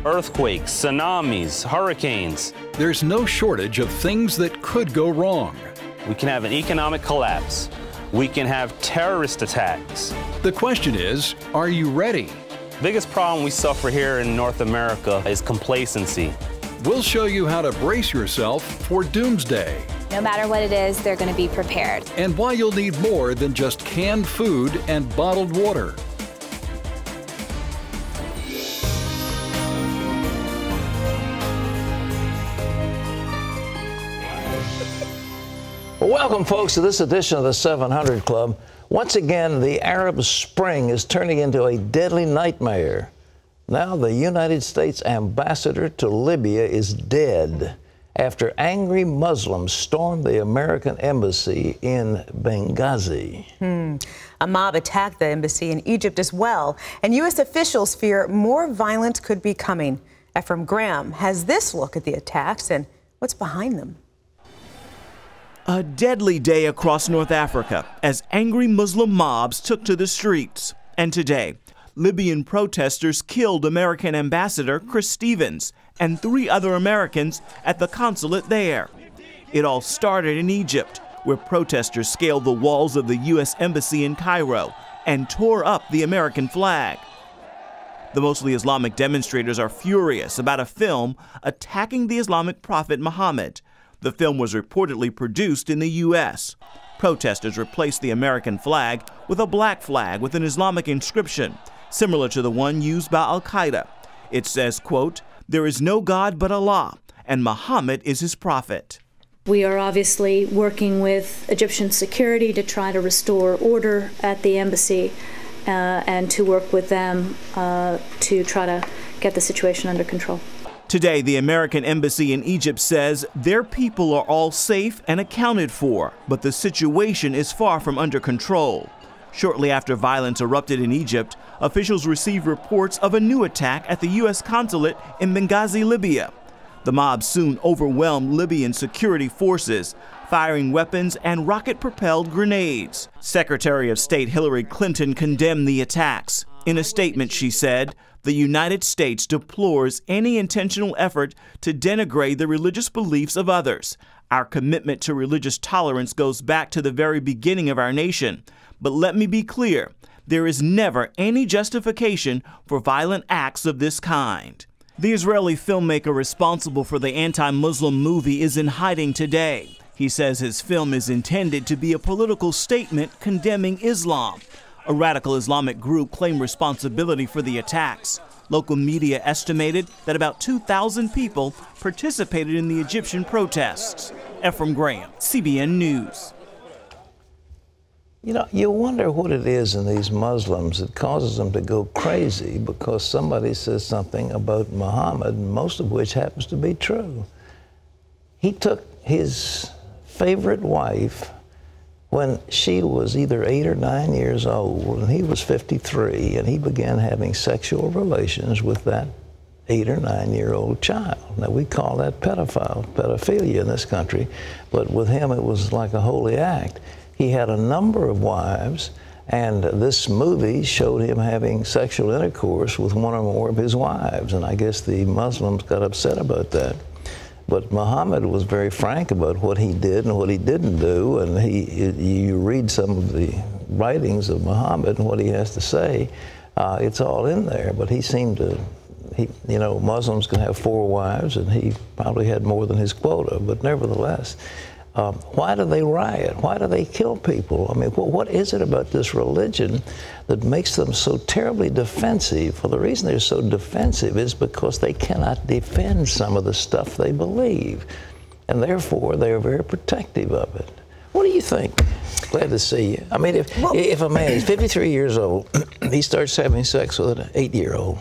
Earthquakes, tsunamis, hurricanes. There's no shortage of things that could go wrong. We can have an economic collapse. We can have terrorist attacks. The question is, are you ready? The biggest problem we suffer here in North America is complacency. We'll show you how to brace yourself for doomsday. No matter what it is, they're going to be prepared. And why you'll need more than just canned food and bottled water. Welcome, folks, to this edition of the 700 Club. Once again, the Arab Spring is turning into a deadly nightmare. Now the United States ambassador to Libya is dead after angry Muslims stormed the American embassy in Benghazi. A mob attacked the embassy in Egypt as well, and U.S. officials fear more violence could be coming. Ephraim Graham has this look at the attacks and what's behind them. A deadly day across North Africa as angry Muslim mobs took to the streets. And today, Libyan protesters killed American Ambassador Chris Stevens and 3 other Americans at the consulate there. It all started in Egypt, where protesters scaled the walls of the U.S. Embassy in Cairo and tore up the American flag. The mostly Islamic demonstrators are furious about a film attacking the Islamic prophet Muhammad. The film was reportedly produced in the U.S. Protesters replaced the American flag with a black flag with an Islamic inscription, similar to the one used by Al-Qaeda. It says, quote, "There is no God but Allah, and Muhammad is his prophet." We are obviously working with Egyptian security to try to restore order at the embassy and to work with them to try to get the situation under control. Today, the American embassy in Egypt says their people are all safe and accounted for, but the situation is far from under control. Shortly after violence erupted in Egypt, officials received reports of a new attack at the U.S. consulate in Benghazi, Libya. The mob soon overwhelmed Libyan security forces, firing weapons and rocket-propelled grenades. Secretary of State Hillary Clinton condemned the attacks. In a statement, she said, "The United States deplores any intentional effort to denigrate the religious beliefs of others. Our commitment to religious tolerance goes back to the very beginning of our nation. But let me be clear, there is never any justification for violent acts of this kind." The Israeli filmmaker responsible for the anti-Muslim movie is in hiding today. He says his film is intended to be a political statement condemning Islam. A radical Islamic group claimed responsibility for the attacks. Local media estimated that about 2,000 people participated in the Egyptian protests. Ephraim Graham, CBN News. You know, you wonder what it is in these Muslims that causes them to go crazy because somebody says something about Muhammad, most of which happens to be true. He took his favorite wife when she was either 8 or 9 years old, and he was 53, and he began having sexual relations with that 8 or 9-year-old child. Now, we call that pedophilia in this country, but with him it was like a holy act. He had a number of wives, and this movie showed him having sexual intercourse with one or more of his wives, and I guess the Muslims got upset about that. But Muhammad was very frank about what he did and what he didn't do, and you read some of the writings of Muhammad and what he has to say, it's all in there. But he seemed to, you know, Muslims can have 4 wives, and he probably had more than his quota. But nevertheless, why do they riot? Why do they kill people? I mean, what is it about this religion that makes them so terribly defensive? Well, the reason they're so defensive is because they cannot defend some of the stuff they believe. And therefore, they're very protective of it. What do you think? Glad to see you. I mean, if a man is 53 years old, he starts having sex with an 8-year-old.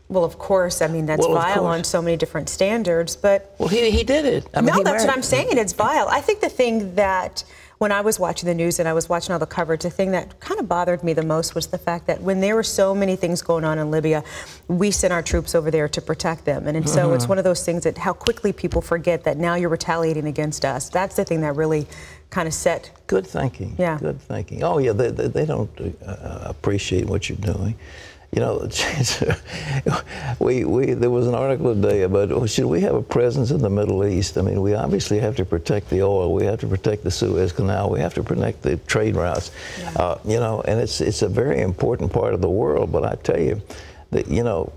Well, of course. I mean, that's vile on so many different standards, but... Well, he did it. I mean, no, that's what I'm saying. It's vile. I think the thing that, when I was watching the news and I was watching all the coverage, the thing that kind of bothered me the most was the fact that when there were so many things going on in Libya, we sent our troops over there to protect them. And so it's one of those things that how quickly people forget that now you're retaliating against us. That's the thing that really kind of set... Good thinking. Yeah. Good thinking. Oh, yeah, they don't appreciate what you're doing. You know, there was an article today about, oh, should we have a presence in the Middle East? I mean, we obviously have to protect the oil. We have to protect the Suez Canal. We have to protect the trade routes. Yeah. You know, and it's a very important part of the world. But I tell you that, you know,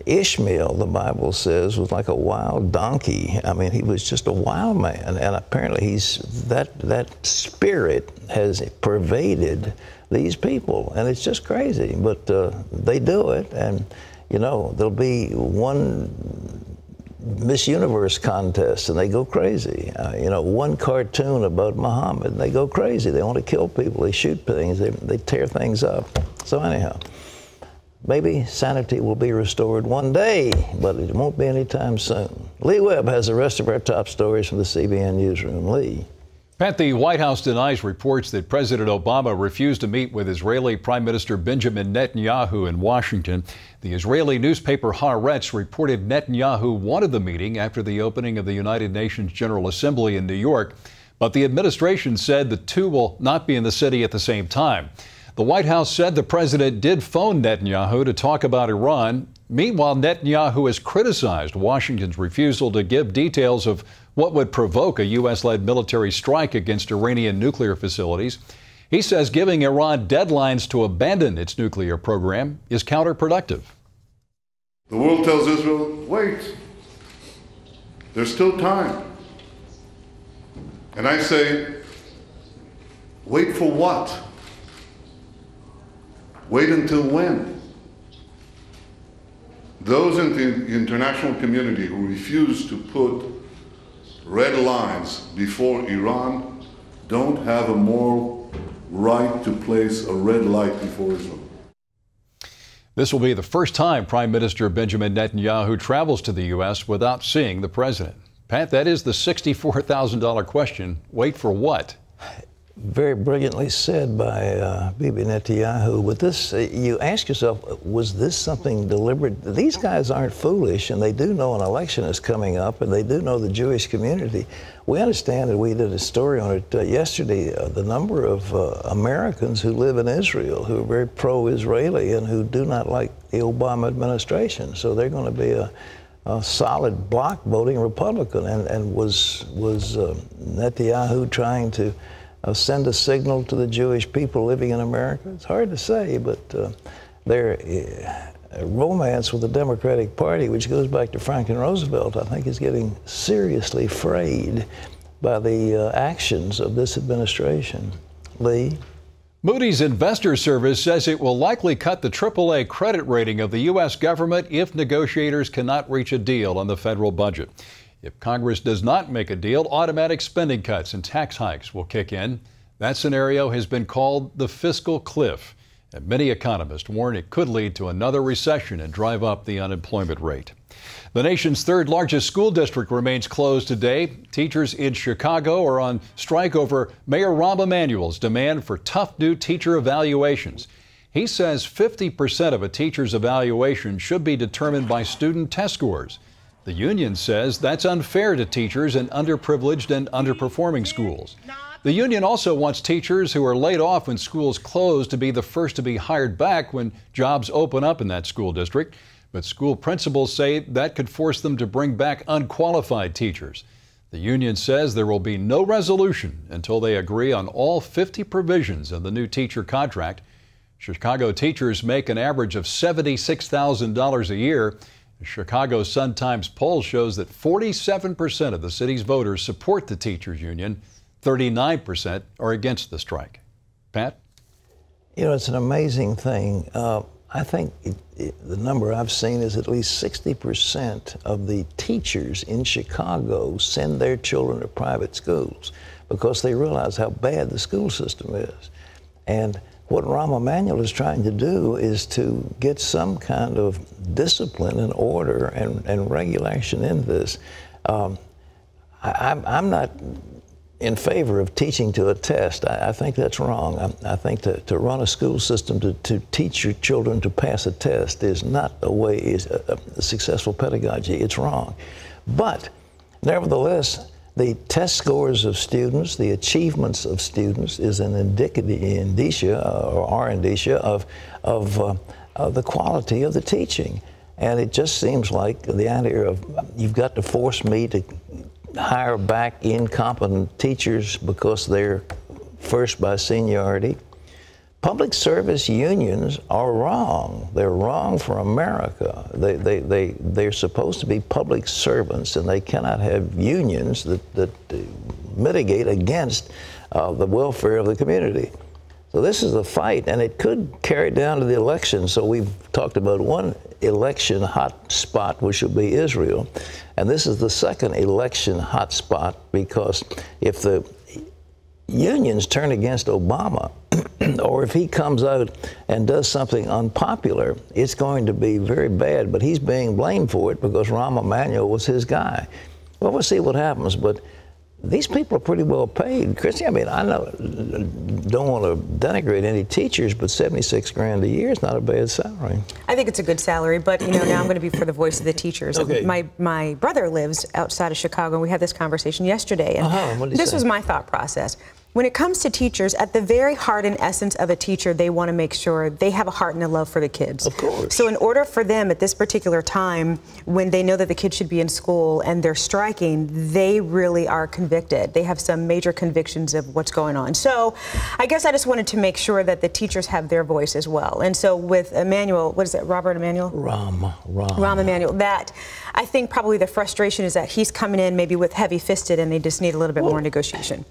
Ishmael, the Bible says, was like a wild donkey. I mean, he was just a wild man. And apparently that spirit has pervaded these people, and it's just crazy, but they do it. And you know, there'll be one Miss Universe contest and they go crazy. You know, one cartoon about Muhammad and they go crazy. They want to kill people, they shoot things, they tear things up. So anyhow, maybe sanity will be restored one day, but it won't be anytime soon. Lee Webb has the rest of our top stories from the CBN Newsroom. Lee. Pat, the White House denies reports that President Obama refused to meet with Israeli Prime Minister Benjamin Netanyahu in Washington. The Israeli newspaper Haaretz reported Netanyahu wanted the meeting after the opening of the United Nations General Assembly in New York, but the administration said the two will not be in the city at the same time. The White House said the president did phone Netanyahu to talk about Iran. Meanwhile, Netanyahu has criticized Washington's refusal to give details of what would provoke a U.S.-led military strike against Iranian nuclear facilities. He says giving Iran deadlines to abandon its nuclear program is counterproductive. The world tells Israel, wait, there's still time. And I say, wait for what? Wait until when? Those in the international community who refuse to put red lines before Iran don't have a moral right to place a red light before Israel. This will be the first time Prime Minister Benjamin Netanyahu travels to the U.S. without seeing the president. Pat, that is the $64,000 question. Wait for what? Very brilliantly said by Bibi Netanyahu. But this, you ask yourself, was this something deliberate? These guys aren't foolish, and they do know an election is coming up, and they do know the Jewish community. We understand that we did a story on it yesterday, the number of Americans who live in Israel who are very pro-Israeli and who do not like the Obama administration. So they're going to be a solid bloc voting Republican. And was Netanyahu trying to send a signal to the Jewish people living in America? It's hard to say, but their romance with the Democratic Party, which goes back to Franklin Roosevelt, I think is getting seriously frayed by the actions of this administration. Lee? Moody's Investor Service says it will likely cut the AAA credit rating of the U.S. government if negotiators cannot reach a deal on the federal budget. If Congress does not make a deal, automatic spending cuts and tax hikes will kick in. That scenario has been called the fiscal cliff, and many economists warn it could lead to another recession and drive up the unemployment rate. The nation's third largest school district remains closed today. Teachers in Chicago are on strike over Mayor Rahm Emanuel's demand for tough new teacher evaluations. He says 50% of a teacher's evaluation should be determined by student test scores. The union says that's unfair to teachers in underprivileged and underperforming schools. The union also wants teachers who are laid off when schools close to be the first to be hired back when jobs open up in that school district. But school principals say that could force them to bring back unqualified teachers. The union says there will be no resolution until they agree on all 50 provisions of the new teacher contract. Chicago teachers make an average of $76,000 a year. The Chicago Sun-Times poll shows that 47% of the city's voters support the teachers union. 39% are against the strike. Pat? You know, it's an amazing thing. I think the number I've seen is at least 60% of the teachers in Chicago send their children to private schools because they realize how bad the school system is. And what Rahm Emanuel is trying to do is to get some kind of discipline and order and regulation in this. I'm not in favor of teaching to a test. I think that's wrong. I think to run a school system to teach your children to pass a test is not a way, is a successful pedagogy. It's wrong. But nevertheless, the test scores of students, the achievements of students is an indicia of the quality of the teaching. And it just seems like the idea of you've got to force me to hire back incompetent teachers because they're first by seniority. Public service unions are wrong. They're wrong for America. They're supposed to be public servants, and they cannot have unions that mitigate against the welfare of the community. So this is a fight, and it could carry down to the election. So we've talked about one election hot spot, which will be Israel. And this is the second election hot spot, because if the unions turn against Obama, or if he comes out and does something unpopular, it's going to be very bad. But he's being blamed for it because Rahm Emanuel was his guy. Well, we'll see what happens. But these people are pretty well paid, Christy. I mean, I know, don't want to denigrate any teachers, but $76,000 a year is not a bad salary. I think it's a good salary, but you know, now I'm going to be for the voice of the teachers. Okay. My brother lives outside of Chicago, and we had this conversation yesterday. And what did he this say? was my thought process. When it comes to teachers, at the very heart and essence of a teacher, they want to make sure they have a heart and a love for the kids. Of course. So in order for them at this particular time, when they know that the kids should be in school and they're striking, they really are convicted. They have some major convictions of what's going on. So I guess I just wanted to make sure that the teachers have their voice as well. And so with Emanuel, what is it, Robert Emanuel? Rahm Emanuel. That, I think probably the frustration is that he's coming in maybe with heavy-fisted and they just need a little bit more negotiation.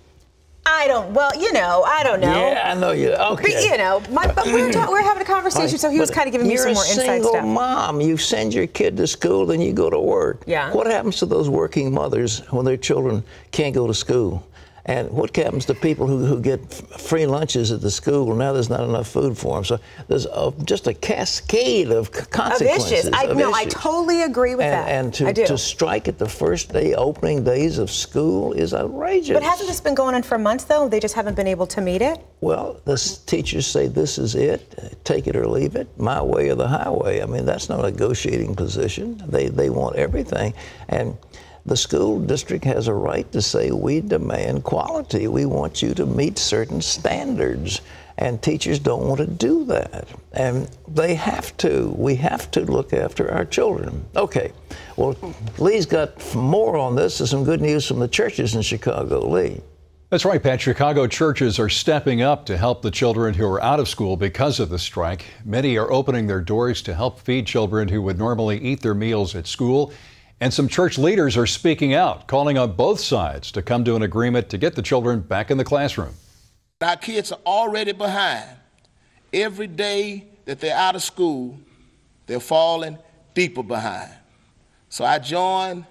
I don't know. Yeah, I know you. Okay. But, you know, but we're having a conversation, so he was kind of giving me some more inside stuff. You're a single mom. You send your kid to school, then you go to work. Yeah. What happens to those working mothers when their children can't go to school? And what happens to people who get free lunches at the school? Now there's not enough food for them. So there's just a cascade of consequences. I totally agree with that. And to strike at the first day, opening days of school is outrageous. But hasn't this been going on for months, though? They just haven't been able to meet it? Well, the teachers say this is it, take it or leave it, my way or the highway. I mean, that's not a negotiating position. They want everything. And the school district has a right to say, we demand quality. We want you to meet certain standards. And teachers don't want to do that. And they have to. We have to look after our children. Okay. Well, Lee's got more on this. There's some good news from the churches in Chicago. Lee. That's right, Pat. Chicago churches are stepping up to help the children who are out of school because of the strike. Many are opening their doors to help feed children who would normally eat their meals at school. And some church leaders are speaking out, calling on both sides to come to an agreement to get the children back in the classroom. Our kids are already behind. Every day that they're out of school, they're falling deeper behind. So I join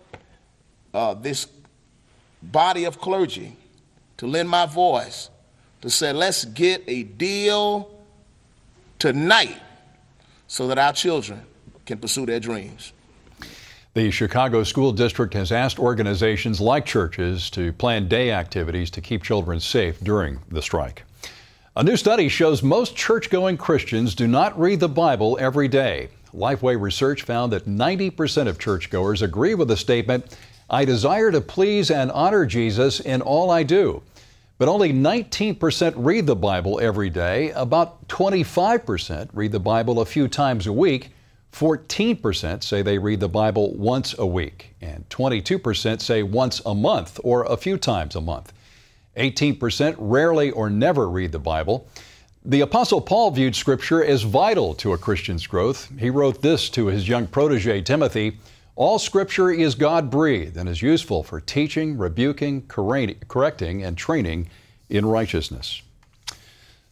this body of clergy to lend my voice to say, let's get a deal tonight so that our children can pursue their dreams. The Chicago School District has asked organizations like churches to plan day activities to keep children safe during the strike. A new study shows most church-going Christians do not read the Bible every day. Lifeway research found that 90% of churchgoers agree with the statement, "I desire to please and honor Jesus in all I do." But only 19% read the Bible every day. About 25% read the Bible a few times a week. 14% say they read the Bible once a week, and 22% say once a month or a few times a month. 18% rarely or never read the Bible. The Apostle Paul viewed Scripture as vital to a Christian's growth. He wrote this to his young protege, Timothy, "All Scripture is God-breathed and is useful for teaching, rebuking, correcting, and training in righteousness."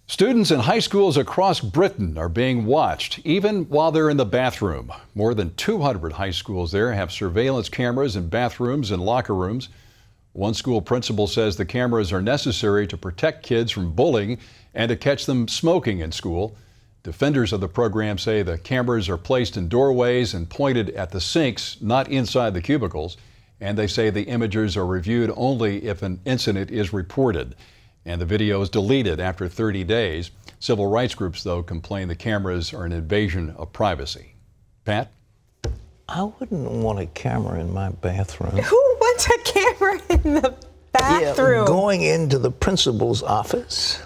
Students in high schools across Britain are being watched, even while they're in the bathroom. More than 200 high schools there have surveillance cameras in bathrooms and locker rooms. One school principal says the cameras are necessary to protect kids from bullying and to catch them smoking in school. Defenders of the program say the cameras are placed in doorways and pointed at the sinks, not inside the cubicles. And they say the images are reviewed only if an incident is reported. And the video is deleted after 30 days. Civil rights groups, though, complain the cameras are an invasion of privacy. Pat? I wouldn't want a camera in my bathroom. Who wants a camera in the bathroom? Yeah, going into the principal's office.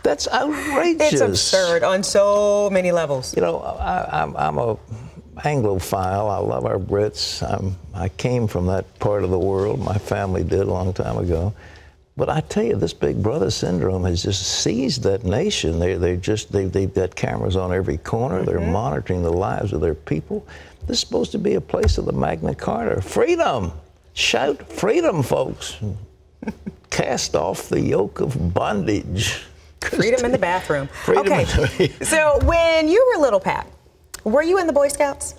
That's outrageous. It's absurd on so many levels. You know, I'm a Anglophile. I love our Brits. I came from that part of the world. My family did a long time ago. But I tell you, this Big Brother syndrome has just seized that nation. They've got cameras on every corner. They're monitoring the lives of their people. This is supposed to be a place of the Magna Carta. Freedom! Shout freedom, folks. Cast off the yoke of bondage. Freedom in the bathroom. Freedom Okay, so when you were little, Pat, were you in the Boy Scouts?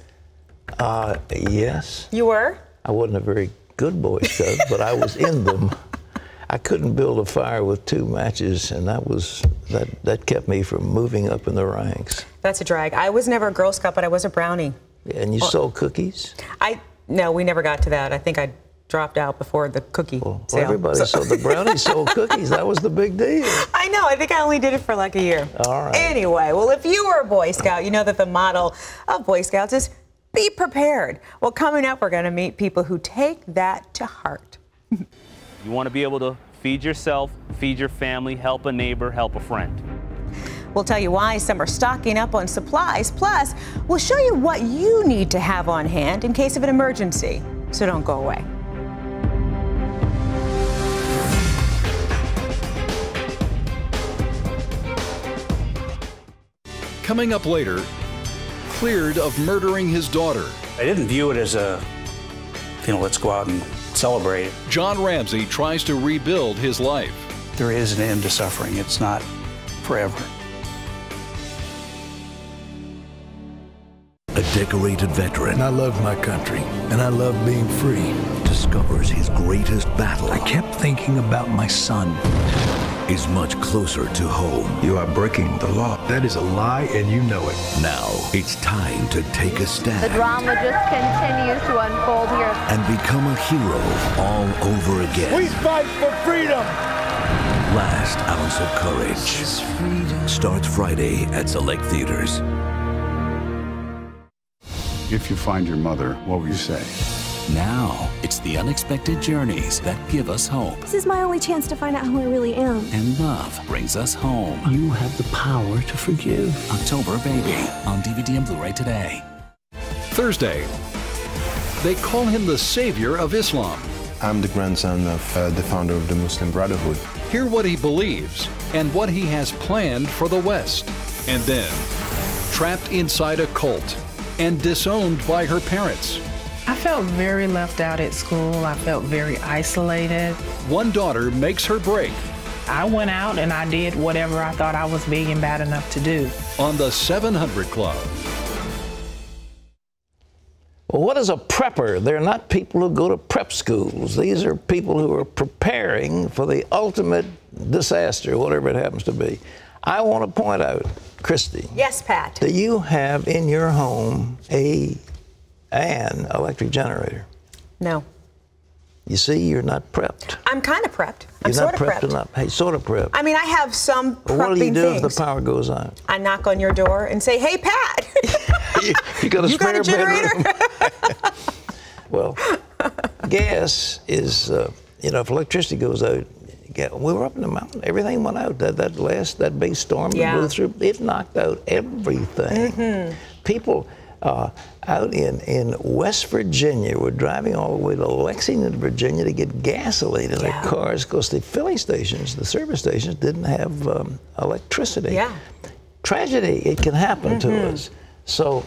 Yes. You were? I wasn't a very good Boy Scout, but I was in them. I couldn't build a fire with 2 matches, and that kept me from moving up in the ranks. That's a drag. I was never a Girl Scout, but I was a brownie. And you sold cookies? No, we never got to that. I think I dropped out before the cookie sale. Well, everybody sold. The brownies sold cookies. That was the big deal. I know. I think I only did it for like a year. All right. Anyway, well, if you were a Boy Scout, you know that the motto of Boy Scouts is be prepared. Well, coming up, we're going to meet people who take that to heart. You want to be able to feed yourself, feed your family, help a neighbor, help a friend. We'll tell you why some are stocking up on supplies. Plus, we'll show you what you need to have on hand in case of an emergency. So don't go away. Coming up later, cleared of murdering his daughter. I didn't view it as a, let's go out and celebrate. John Ramsey tries to rebuild his life. There is an end to suffering. It's not forever. A decorated veteran. I love my country, and I love being free. Discovers his greatest battle. I kept thinking about my son. Is much closer to home. You are breaking the law. That is a lie, and you know it. Now, it's time to take a stand. The drama just continues to unfold here. And become a hero all over again. We fight for freedom! Last Ounce of Courage. Starts Friday at select theaters. If you find your mother, what will you say? Now, it's the unexpected journeys that give us hope. This is my only chance to find out who I really am. And love brings us home. You have the power to forgive. October Baby, on DVD and Blu-ray today. Thursday, they call him the savior of Islam. I'm the grandson of the founder of the Muslim Brotherhood. Hear what he believes and what he has planned for the West. And then, trapped inside a cult and disowned by her parents. I felt very left out at school. I felt very isolated. One daughter makes her break. I went out and I did whatever I thought I was big and bad enough to do. On the 700 Club. Well, what is a prepper? They're not people who go to prep schools. These are people who are preparing for the ultimate disaster, whatever it happens to be. I want to point out, Christy. Yes, Pat. Do you have in your home an electric generator? No. You see, you're not prepped. I'm kind of prepped. I'm You're sort not of prepped prepped. enough. Hey, sort of prepped. I mean, I have some prepping Well, what do you do things. if the power goes out? I knock on your door and say, "Hey, Pat, you got a spare generator?" bedroom? Well, gas is, if electricity goes out, we were up in the mountain. Everything went out. That big storm that blew through, it knocked out everything. People out in West Virginia were driving all the way to Lexington, Virginia to get gasoline in their cars because the filling stations, the service stations, didn't have electricity. Yeah. Tragedy, it can happen to us. So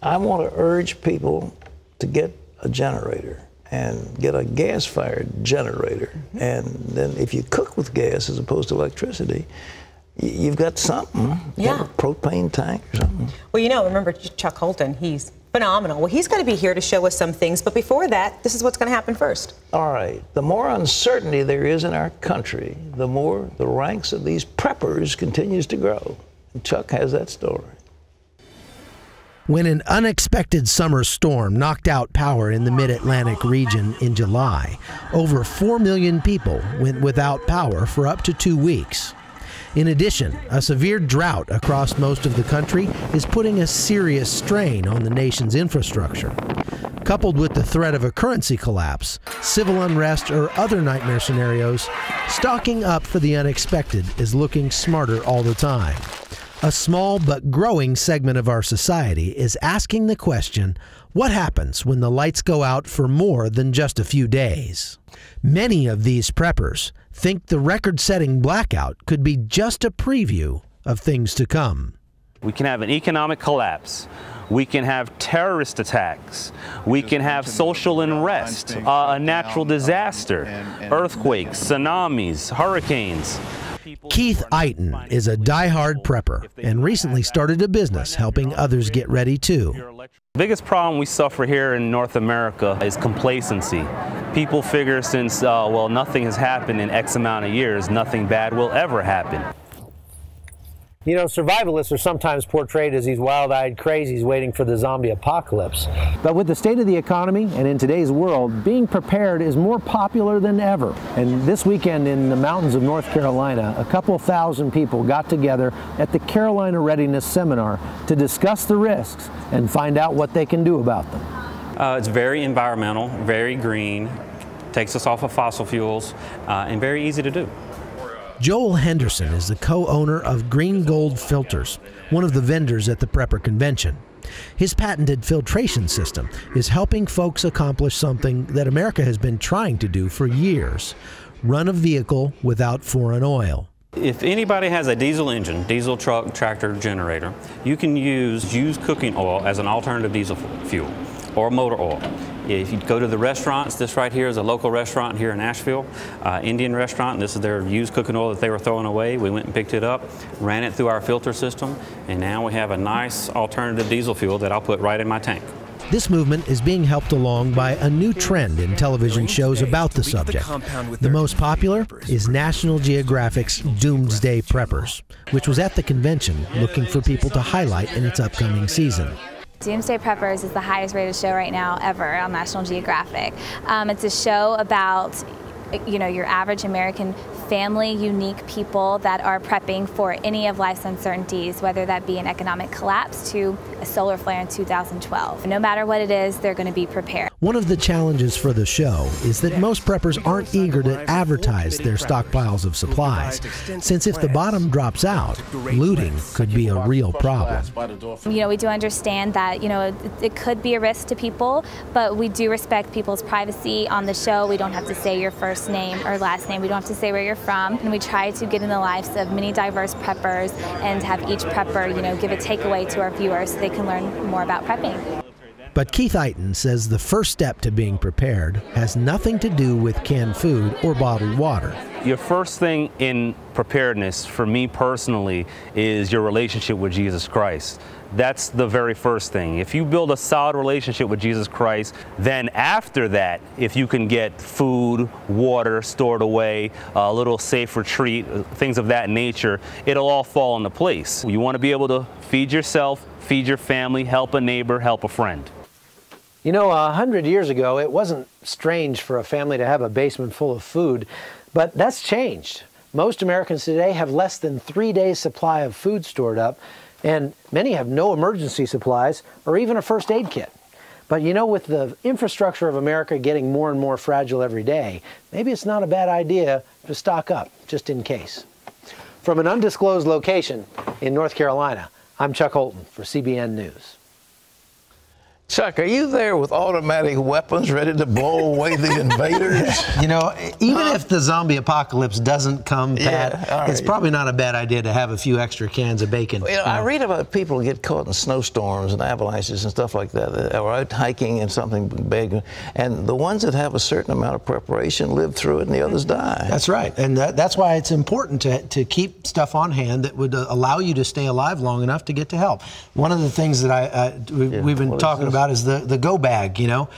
I want to urge people to get a generator and get a gas-fired generator. And then if you cook with gas as opposed to electricity, you've got something. Yeah. A propane tank or something. Well, remember Chuck Holton, he's phenomenal. Well, he's going to be here to show us some things, but before that, this is what's going to happen first. All right. The more uncertainty there is in our country, the more the ranks of these preppers continues to grow. And Chuck has that story. When an unexpected summer storm knocked out power in the mid-Atlantic region in July, over 4 million people went without power for up to 2 weeks. In addition, a severe drought across most of the country is putting a serious strain on the nation's infrastructure. Coupled with the threat of a currency collapse, civil unrest, or other nightmare scenarios, stocking up for the unexpected is looking smarter all the time. A small but growing segment of our society is asking the question, what happens when the lights go out for more than just a few days? Many of these preppers think the record-setting blackout could be just a preview of things to come. We can have an economic collapse. We can have terrorist attacks. We can have social unrest, a natural disaster, earthquakes, tsunamis, hurricanes. Keith Eiton is a die-hard prepper and recently started a business helping others get ready too. The biggest problem we suffer here in North America is complacency. People figure since, well, nothing has happened in X amount of years, nothing bad will ever happen. You know, survivalists are sometimes portrayed as these wild-eyed crazies waiting for the zombie apocalypse. But with the state of the economy and in today's world, being prepared is more popular than ever. And this weekend in the mountains of North Carolina, a couple thousand people got together at the Carolina Readiness Seminar to discuss the risks and find out what they can do about them. It's very environmental, very green, takes us off of fossil fuels, and very easy to do. Joel Henderson is the co-owner of Green Gold Filters, one of the vendors at the Prepper Convention. His patented filtration system is helping folks accomplish something that America has been trying to do for years: run a vehicle without foreign oil. If anybody has a diesel engine, diesel truck, tractor, generator, you can use used cooking oil as an alternative diesel fuel or motor oil. If you go to the restaurants, this right here is a local restaurant here in Asheville, Indian restaurant. This is their used cooking oil that they were throwing away. We went and picked it up, ran it through our filter system, and now we have a nice alternative diesel fuel that I'll put right in my tank. This movement is being helped along by a new trend in television shows about the subject. The most popular is National Geographic's Doomsday Preppers, which was at the convention looking for people to highlight in its upcoming season. Doomsday Preppers is the highest rated show right now ever on National Geographic. It's a show about, you know, your average American family, unique people that are prepping for any of life's uncertainties, whether that be an economic collapse to a solar flare in 2012. No matter what it is, they're going to be prepared. One of the challenges for the show is that most preppers aren't eager to advertise their stockpiles of supplies, since if the bottom drops out, looting could be a real problem. You know, we do understand that, you know, it could be a risk to people, but we do respect people's privacy on the show. We don't have to say your first name or last name. We don't have to say where you're from. And we try to get in the lives of many diverse preppers and have each prepper, you know, give a takeaway to our viewers so they can learn more about prepping. But Keith Eiton says the first step to being prepared has nothing to do with canned food or bottled water. Your first thing in preparedness, for me personally, is your relationship with Jesus Christ. That's the very first thing. If you build a solid relationship with Jesus Christ, then after that, if you can get food, water stored away, a little safe retreat, things of that nature, it'll all fall into place. You want to be able to feed yourself, feed your family, help a neighbor, help a friend. You know, 100 years ago, it wasn't strange for a family to have a basement full of food, but that's changed. Most Americans today have less than 3 days' supply of food stored up, and many have no emergency supplies or even a first aid kit. But you know, with the infrastructure of America getting more and more fragile every day, maybe it's not a bad idea to stock up, just in case. From an undisclosed location in North Carolina, I'm Chuck Holton for CBN News. Chuck, are you there with automatic weapons ready to blow away the invaders? You know, even if the zombie apocalypse doesn't come, Pat, it's probably not a bad idea to have a few extra cans of bacon. You know, I read about people who get caught in snowstorms and avalanches and stuff like that, or out hiking and something big, and the ones that have a certain amount of preparation live through it and the others die. That's right, and that's why it's important to keep stuff on hand that would allow you to stay alive long enough to get to help. One of the things that we've been talking about is the go bag. You know,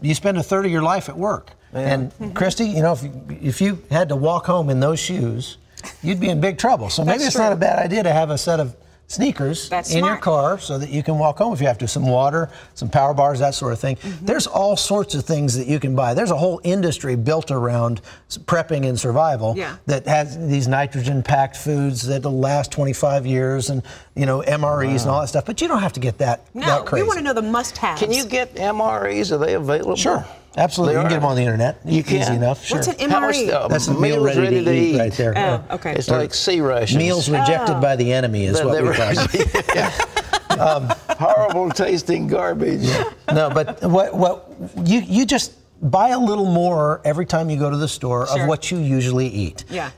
you spend a third of your life at work, and Christy, you know, if you had to walk home in those shoes, you'd be in big trouble. So maybe it's not a bad idea to have a set of sneakers That's in your smart. car so that you can walk home if you have to. Some water, some power bars, that sort of thing. There's all sorts of things that you can buy. There's a whole industry built around prepping and survival that has these nitrogen-packed foods that'll last 25 years and, you know, MREs and all that stuff. But you don't have to get that crazy. We want to know the must-haves. Can you get MREs? Are they available? Sure. Absolutely. You can get them on the internet. You can? Easy enough. Sure. What's an MRE? That's a meal ready to eat right there. Oh, okay. It's like sea rations. Meals rejected by the enemy is what we call it. Horrible tasting garbage. No, but what you just buy a little more every time you go to the store of what you usually eat. Yeah.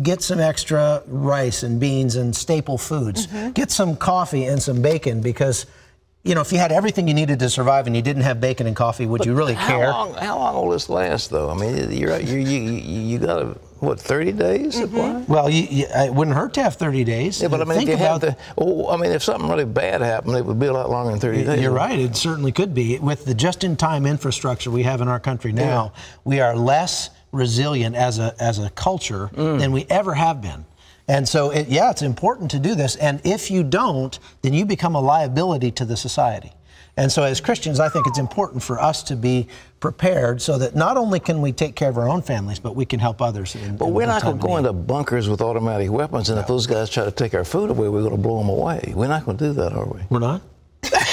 Get some extra rice and beans and staple foods. Get some coffee and some bacon because, you know, if you had everything you needed to survive and you didn't have bacon and coffee, would you really care? How long will this last, though? I mean, you got a, what, 30 days supply? Well, it wouldn't hurt to have 30 days. Yeah, but I mean, think if you about have if something really bad happened, it would be a lot longer than 30 days. You're right. It certainly could be. With the just-in-time infrastructure we have in our country now, we are less resilient as a culture than we ever have been. And so, it's important to do this. And if you don't, then you become a liability to the society. And so as Christians, I think it's important for us to be prepared so that not only can we take care of our own families, but we can help others. But we're not going to go into bunkers with automatic weapons, and if those guys try to take our food away, we're going to blow them away. We're not going to do that, are we? We're not?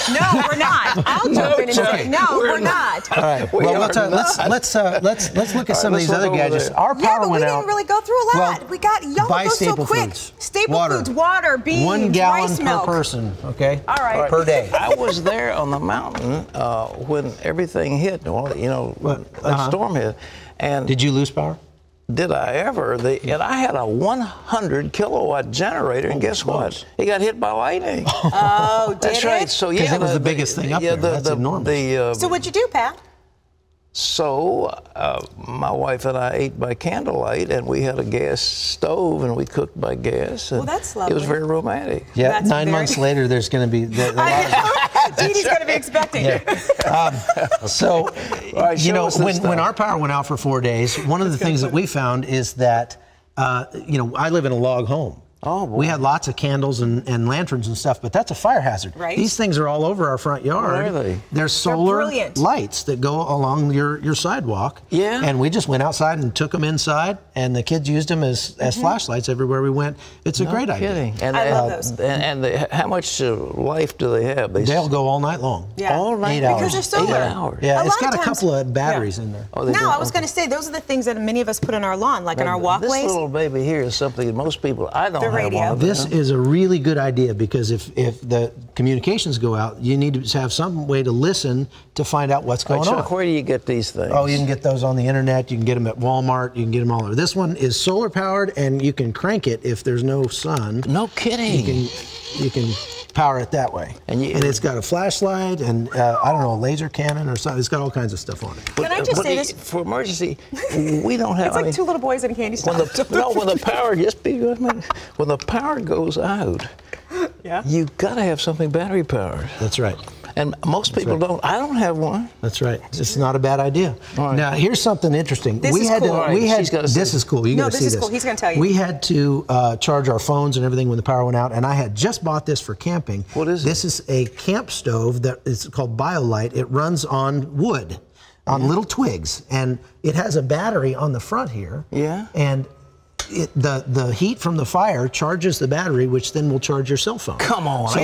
No, we're not. I'll jump in and say, no, we're not. All right. Well, let's look at some of these other gadgets. Our power went out. We didn't really go through a lot. Well, We got buy go so staple quick. foods. Staple foods, water, beans, 1 gallon rice per milk. person, okay? All right. Per day. I was there on the mountain when everything hit, that storm hit. And did you lose power? Did I ever? And I had a 100 kilowatt generator, and guess what? It got hit by lightning. Oh, that's right. So it was the biggest thing up there. That's enormous. So what'd you do, Pat? So my wife and I ate by candlelight, and we had a gas stove, and we cooked by gas. Well, that's lovely. It was very romantic. Yeah, That's 9 months later, there's going to be Dee Dee's going to be expecting. So, right, when our power went out for 4 days, one of the things that we found is that, I live in a log home. Oh, boy. We had lots of candles and lanterns and stuff, but that's a fire hazard. Right. These things are all over our front yard. What are they? They're solar brilliant. lights that go along your sidewalk. Yeah. And we just went outside and took them inside, and the kids used them as flashlights everywhere we went. It's a great idea. And, I love those. And how much life do they have? They'll go all night long. Yeah. All night? 8 hours. Because they're solar. 8 hours. Yeah, it's lot got of a times- couple of batteries in there. Oh, No, I was going to say, those are the things that many of us put on our lawn, like in our walkways. This little baby here is something that most people, I don't The have radio. one of This them. is a really good idea because if the communications go out, you need to have some way to listen to find out what's going on. Chuck, where do you get these things? Oh, you can get those on the internet. You can get them at Walmart. You can get them all over. This one is solar powered, and you can crank it if there's no sun. No kidding. You can power it that way. And it's got a flashlight and I don't know, a laser cannon or something. It's got all kinds of stuff on it. Can I just say this? For emergency, we don't have. It's like two little boys in a candy store. When the power when the power goes out, you've got to have something battery powered. That's right. And most people don't. I don't have one. That's right. It's not a bad idea. Right. Now, here's something interesting. This is cool. This is cool. You got to see this. This is cool. He's going to tell you. We had to charge our phones and everything when the power went out, and I had just bought this for camping. What is it? This is a camp stove that is called BioLite. It runs on wood, on little twigs, and it has a battery on the front here. Yeah. And the heat from the fire charges the battery, which then will charge your cell phone. Come on. So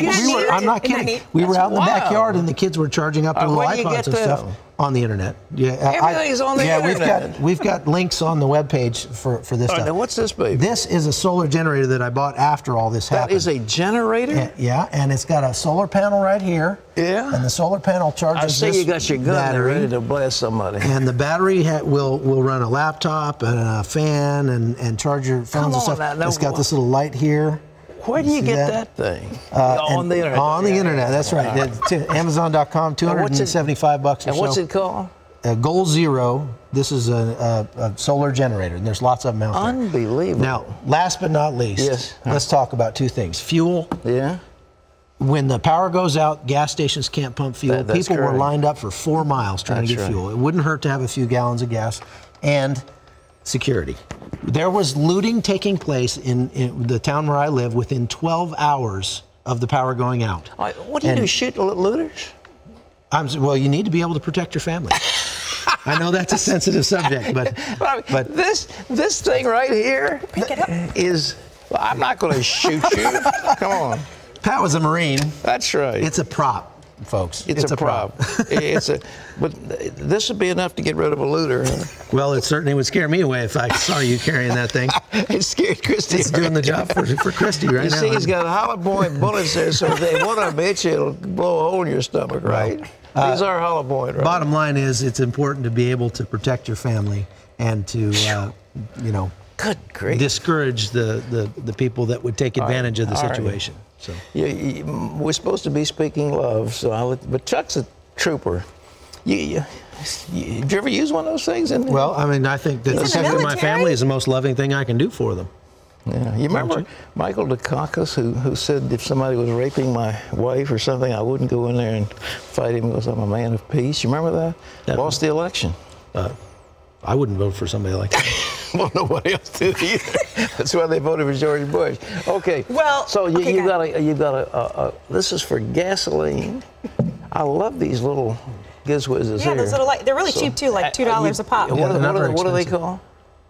I'm not kidding. We were out in the backyard and the kids were charging up their little iPods and stuff on the internet. Yeah, everything's on the internet. We've got links on the webpage for this stuff. Now what's this, baby? This is a solar generator that I bought after all this happened. That is a generator? Yeah, and it's got a solar panel right here. Yeah. And the solar panel charges this I see you got your gun battery. ready to blast somebody. And the battery will run a laptop and a fan and charge your phones and stuff. It's got this little light here. Where do you get that thing? On the internet. On the internet, that's right. Amazon.com, $275 or And what's it called? Goal Zero. This is a solar generator, and there's lots of them out there. Unbelievable. Now, last but not least, let's talk about two things. Fuel. Yeah. When the power goes out, gas stations can't pump fuel. People were lined up for 4 miles trying to get fuel. It wouldn't hurt to have a few gallons of gas. And security. There was looting taking place in the town where I live within 12 hours of the power going out. What do you do, shoot looters? Well, you need to be able to protect your family. I know that's a sensitive subject, but this thing right here is. Well, I'm not going to shoot you. Come on. Pat was a Marine. That's right. It's a prop, folks. It's a prop. But this would be enough to get rid of a looter. Huh? Well, it certainly would scare me away if I saw you carrying that thing. It scared Christy. It's doing the job for Christy right now. You see, he's got hollow point bullets there, so if they want to hit you, it'll blow a hole in your stomach, right? These are hollow point, right? Bottom line is, it's important to be able to protect your family and to, Good grief. discourage the people that would take advantage of the situation. So we're supposed to be speaking love, but Chuck's a trooper. Did you ever use one of those things? Well, I mean, I think that protecting my family is the most loving thing I can do for them. Yeah, you remember Michael Dukakis, who said if somebody was raping my wife or something, I wouldn't go in there and fight him because I'm a man of peace. You remember that? Lost the election. I wouldn't vote for somebody like that. Well, nobody else did either. That's why they voted for George Bush. Okay. Well, so you got a. This is for gasoline. I love these little gizwizzes here. Yeah, those little they're really cheap too, like $2 a pop. What do they call?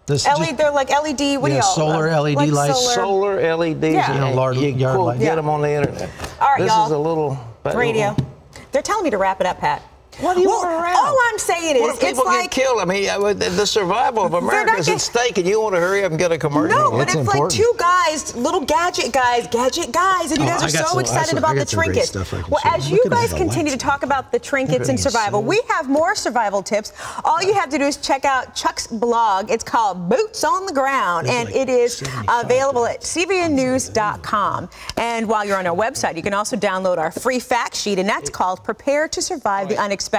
They're like LED. What do y'all? Solar LED lights. Solar LEDs. Yeah. You yard lights. get them on the internet. All right, this y'all. is a little radio. They're telling me to wrap it up, Pat. What do you want to wrap? All I'm saying is, what if people get killed? I mean, the survival of America is at stake, and you want to hurry up and get a commercial. No, but it's like two guys, little gadget guys, and you guys are so excited about the trinkets. Well, as you guys continue to talk about the trinkets and survival, we have more survival tips. All you have to do is check out Chuck's blog. It's called Boots on the Ground, and it is available at cbnnews.com. And while you're on our website, you can also download our free fact sheet, and that's called Prepare to Survive the Unexpected.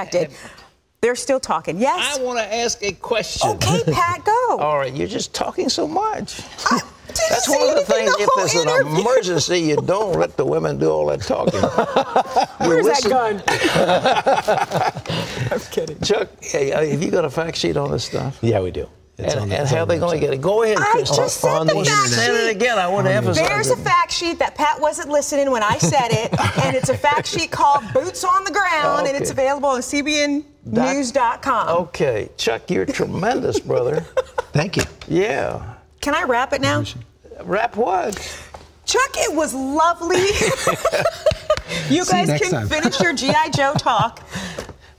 They're still talking. Yes? I want to ask a question. Okay, Pat, go. All right, you're just talking so much. That's one of the things, if there's an emergency, you don't let the women do all that talking. Where's that gun? I'm kidding. Chuck, hey, have you got a fact sheet on this stuff? Yeah, we do. And how are they going to get it? Go ahead, Chris. I just said the fact sheet. Say it again. I want to emphasize There's a fact sheet that Pat wasn't listening when I said it, and it's a fact sheet called Boots on the Ground, and it's available on cbnnews.com. Okay. Chuck, you're tremendous, brother. Thank you. Yeah. Can I wrap it now? Wrap what? Chuck, it was lovely. You guys can finish your G.I. Joe talk.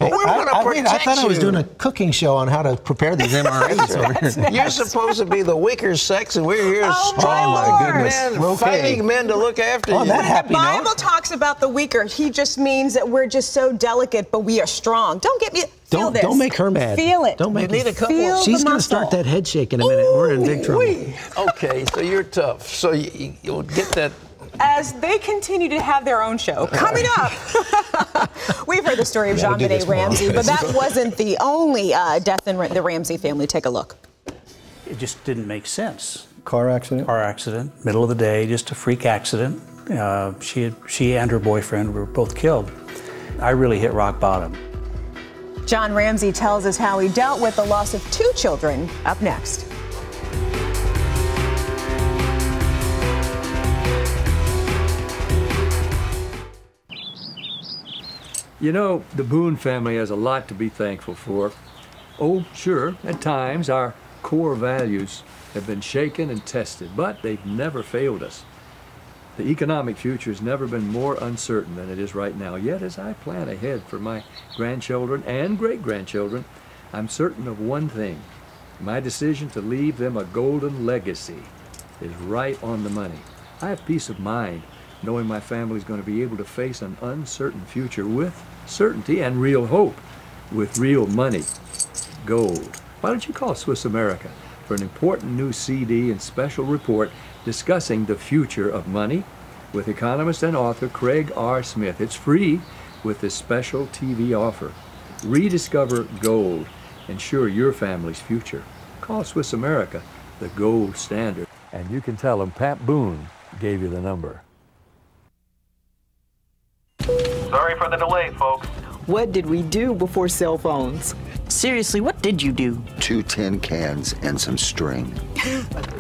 I thought I was doing a cooking show on how to prepare these MREs over here. You're supposed to be the weaker sex, and we're here strong men, fighting men to look after you. That happy the Bible talks about the weaker. He just means that we're just so delicate, but we are strong. Don't get me. Don't make her mad. Feel it. Don't make you need a couple. She's going to start that head shake in a minute. We're in big trouble. Okay, so you're tough. So you'll get that. As they continue to have their own show coming up. We've heard the story of John Ramsey, but that wasn't the only death in the Ramsey family. Take a look. It just didn't make sense. Car accident? Car accident, middle of the day, just a freak accident. She and her boyfriend were both killed. I really hit rock bottom. John Ramsey tells us how he dealt with the loss of 2 children. Up next. You know, the Boone family has a lot to be thankful for. Oh, sure, at times our core values have been shaken and tested, but they've never failed us. The economic future has never been more uncertain than it is right now. Yet, as I plan ahead for my grandchildren and great-grandchildren, I'm certain of one thing. My decision to leave them a golden legacy is right on the money. I have peace of mind knowing my family is going to be able to face an uncertain future with certainty and real hope, with real money, gold. Why don't you call Swiss America for an important new CD and special report discussing the future of money with economist and author Craig R. Smith. It's free with this special TV offer. Rediscover gold. Ensure your family's future. Call Swiss America the gold standard. And you can tell them Pat Boone gave you the number. Sorry for the delay, folks. What did we do before cell phones? Seriously, what did you do? 2 tin cans and some string.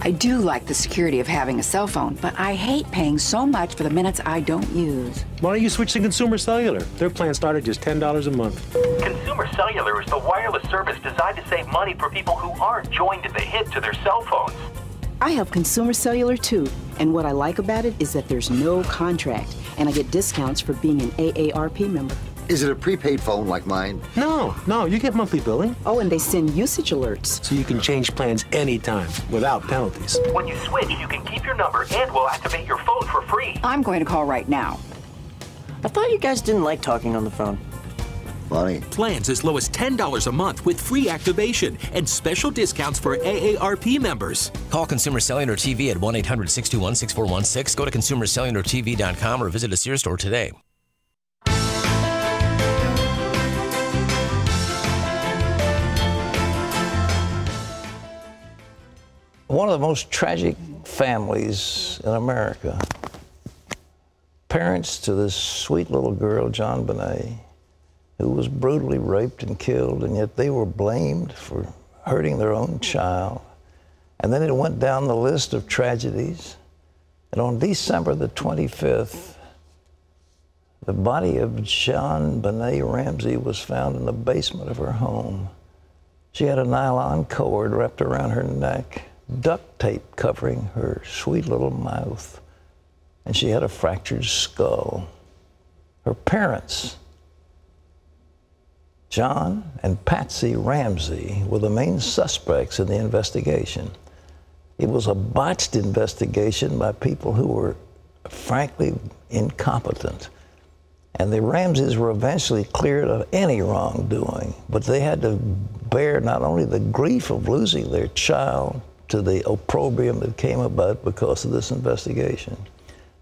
I do like the security of having a cell phone, but I hate paying so much for the minutes I don't use. Why don't you switch to Consumer Cellular? Their plan started at just $10 a month. Consumer Cellular is the wireless service designed to save money for people who aren't joined at the hip to their cell phones. I have Consumer Cellular too, and what I like about it is that there's no contract, and I get discounts for being an AARP member. Is it a prepaid phone like mine? No, you get monthly billing. Oh, and they send usage alerts. So you can change plans anytime without penalties. When you switch, you can keep your number and we'll activate your phone for free. I'm going to call right now. I thought you guys didn't like talking on the phone. Funny. Plans as low as $10 a month with free activation and special discounts for AARP members. Call Consumer Cellular TV at 1-800-621-6416. Go to consumercellulartv.com or visit a Sears store today. One of the most tragic families in America. Parents to this sweet little girl, John Bonet, who was brutally raped and killed, and yet they were blamed for hurting their own child. And then it went down the list of tragedies. And on December the 25th, the body of John Bonet Ramsey was found in the basement of her home. She had a nylon cord wrapped around her neck, duct tape covering her sweet little mouth, and she had a fractured skull. Her parents, John and Patsy Ramsey, were the main suspects in the investigation. It was a botched investigation by people who were frankly incompetent. And the Ramseys were eventually cleared of any wrongdoing, but they had to bear not only the grief of losing their child to the opprobrium that came about because of this investigation.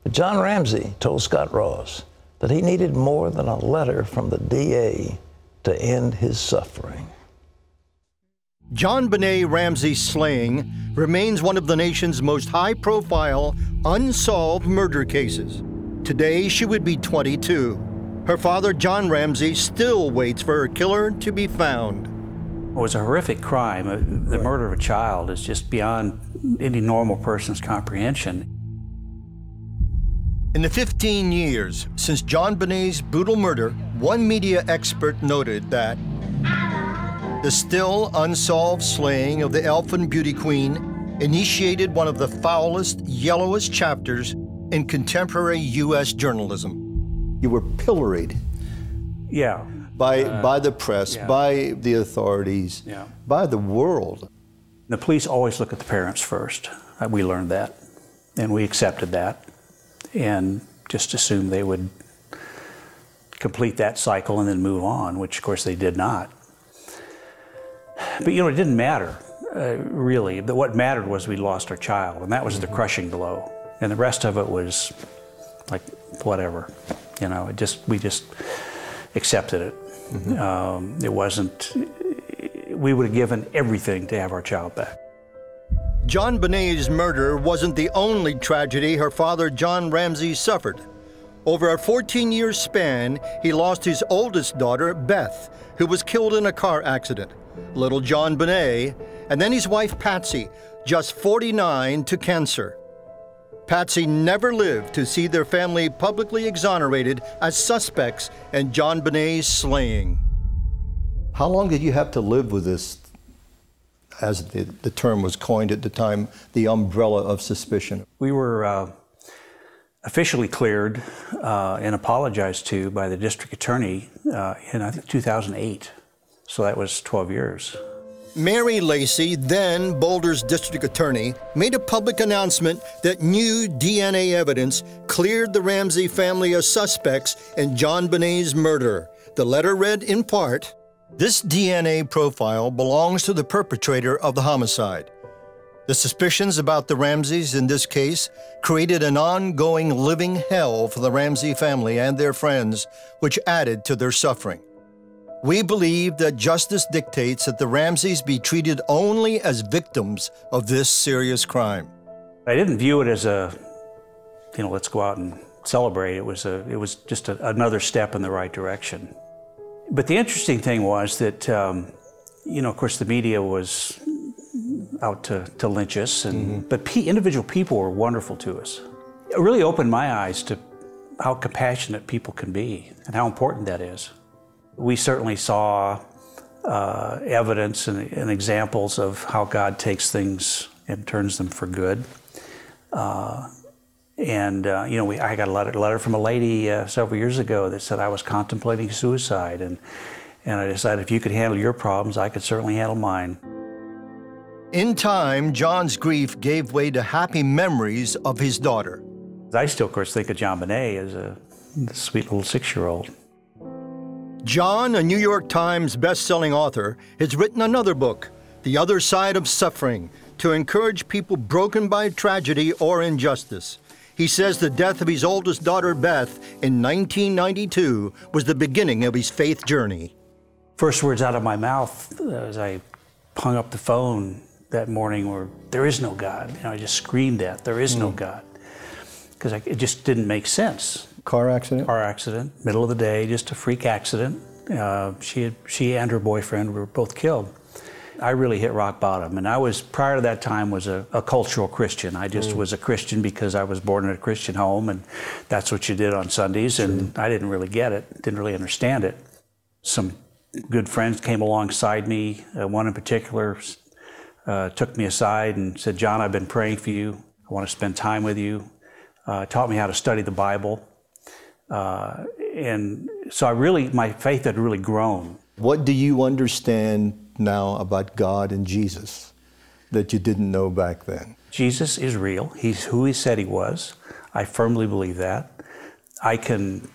But John Ramsey told Scott Ross that he needed more than a letter from the DA to end his suffering. John Bonet Ramsey's slaying remains one of the nation's most high-profile, unsolved murder cases. Today, she would be 22. Her father, John Ramsey, still waits for her killer to be found. It was a horrific crime. The murder of a child is just beyond any normal person's comprehension. In the 15 years since John Bonet's brutal murder, one media expert noted that the still unsolved slaying of the elfin beauty queen initiated one of the foulest, yellowest chapters in contemporary U.S. journalism. You were pilloried. Yeah. By the press, by the authorities, by the world. The police always look at the parents first. We learned that, and we accepted that, and just assumed they would complete that cycle and then move on, which of course they did not. But you know, it didn't matter, really. What mattered was we lost our child, and that was the crushing blow. And the rest of it was like, whatever. You know, we just accepted it. Mm-hmm. It wasn't, we would have given everything to have our child back. John Bonet's murder wasn't the only tragedy her father, John Ramsey, suffered. Over a 14-year span, he lost his oldest daughter, Beth, who was killed in a car accident, little John Bonet, and then his wife, Patsy, just 49, to cancer. Patsy never lived to see their family publicly exonerated as suspects in John Bonet's slaying. How long did you have to live with this, as the term was coined at the time, the umbrella of suspicion? We were officially cleared and apologized to by the district attorney in, I think, 2008. So that was 12 years. Mary Lacey, then Boulder's district attorney, made a public announcement that new DNA evidence cleared the Ramsey family as suspects in John Bonet's murder. The letter read in part, "This DNA profile belongs to the perpetrator of the homicide. The suspicions about the Ramseys in this case created an ongoing living hell for the Ramsey family and their friends, which added to their suffering. We believe that justice dictates that the Ramseys be treated only as victims of this serious crime." I didn't view it as a, you know, let's go out and celebrate. It was just another step in the right direction. But the interesting thing was that You know, of course, the media was out to lynch us, but individual people were wonderful to us. It really opened my eyes to how compassionate people can be and how important that is. We certainly saw evidence and examples of how God takes things and turns them for good. You know, I got a letter from a lady several years ago that said I was contemplating suicide, and I decided if you could handle your problems, I could certainly handle mine. In time, John's grief gave way to happy memories of his daughter. I still, of course, think of John Bonet as a sweet little 6-year-old. John, a New York Times best-selling author, has written another book, The Other Side of Suffering, to encourage people broken by tragedy or injustice. He says the death of his oldest daughter, Beth, in 1992 was the beginning of his faith journey. First words out of my mouth as I hung up the phone that morning were, "There is no God." You know, I just screamed that, "There is no God." Because it just didn't make sense. Car accident? Car accident, middle of the day, just a freak accident. She and her boyfriend were both killed. I really hit rock bottom, and I was, prior to that time, was a cultural Christian. I just was a Christian because I was born in a Christian home, and that's what you did on Sundays, and I didn't really get it, didn't really understand it. Some good friends came alongside me. One in particular took me aside and said, "John, I've been praying for you. I want to spend time with you." Taught me how to study the Bible. And so my faith had really grown. What do you understand now about God and Jesus that you didn't know back then? Jesus is real. He's who he said he was. I firmly believe that. I can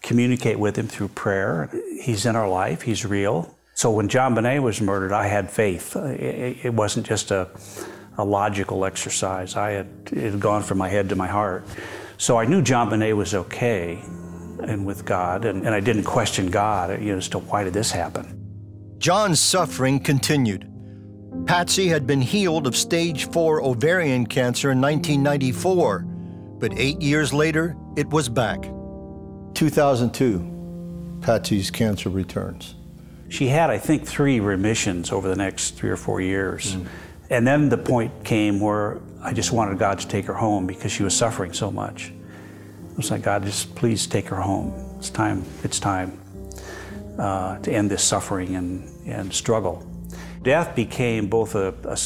communicate with him through prayer. He's in our life. He's real. So when John Bonet was murdered, I had faith. It wasn't just a logical exercise. It had gone from my head to my heart. So I knew John Bonet was okay and with God, and I didn't question God as to why did this happen. John's suffering continued. Patsy had been healed of stage 4 ovarian cancer in 1994, but 8 years later, it was back. 2002, Patsy's cancer returns. She had, I think, 3 remissions over the next 3 or 4 years. And then the point came where I just wanted God to take her home because she was suffering so much. I was like, "God, just please take her home. It's time to end this suffering and struggle." Death became both a